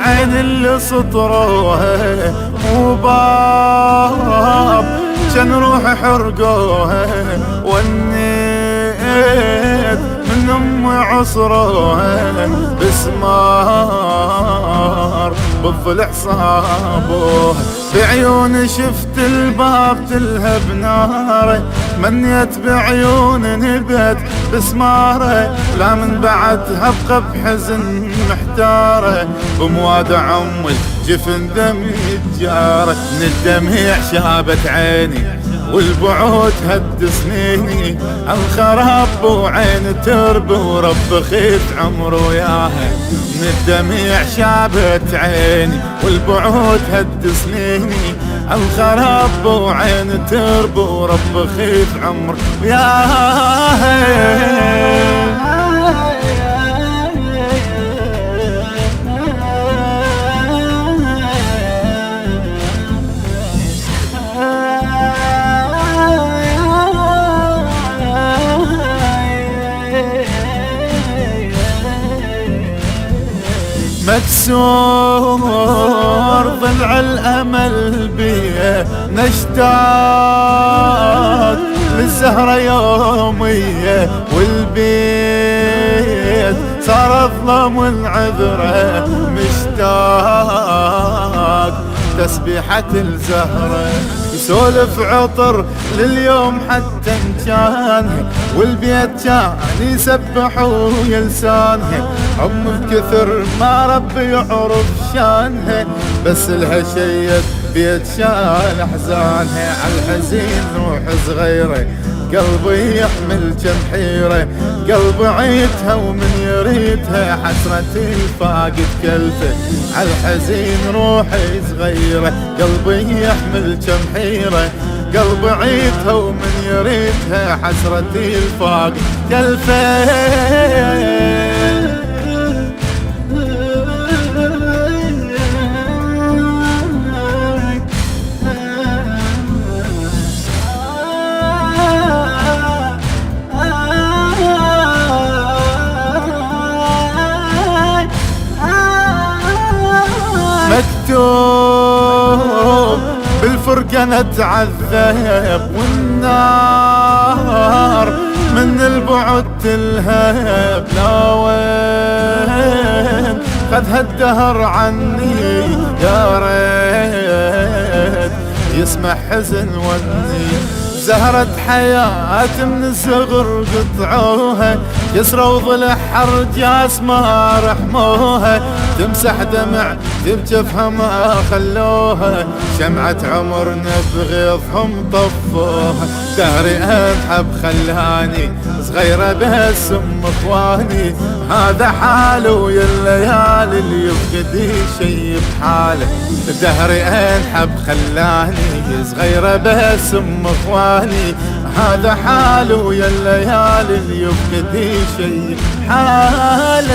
العين اللي سطروها مو باب كان روح حرقوها، ونيت من ام عصروها بسمار بالضلع صابوها. بعيوني شفت الباب تلهب ناره، منيت بعيون نبت بسماره، لا من بعدها ابقى بحزن محتاره، بمواد عمي جفن دمي جاره. من الدمع شابت عيني والبعود هد سنيني، الخراب وعين ترب ورب خيت عمر وياها. من الدمع شابت عيني والبعود هد سنيني، الخراب وعين ترب ورب خيت عمر وياها. مكسور ضلع الأمل بيه، نشتاق للزهرة يومية، والبيت صار أظلم والعذرة مشتاق تسبيحة الزهرة. يسولف عطر لليوم حتى مكانها، والبيت كان يسبح ويلسانها، أم بكثر ما ربي يعرف شانها، بس لها شيت بيت شال أحزانها. عالحزين روح صغيرة قلبي يحمل جمحيرة، قلب عيتها ومن يريدها حسرتي الفاقد كلفه. عالحزين روحي صغيرة قلبي يحمل جمحيرة، قلب عيتها ومن يريدها حسرتي الفاقد كلفه. مكتوب بالفرقة نتعذب، والنار من البعد تلهب، لا وين خذها الدهر عني، يا ريت يسمع حزن ودي. زهرة حياة من الصغر قطعوها، كسروا ضلع حرجاس ما رحموها، تمسح دمع بجفها ما خلوها، شمعة عمرنا بغيظهم طفوها. دهري انحب خلاني صغيرة بس ام اخواني، هذا حاله ويا الليالي اللي يفقد شي بحاله. دهري انحب خلاني صغيرة بس ام اخواني، هذا حاله ويا الليالي اللي يفقد شي بحاله.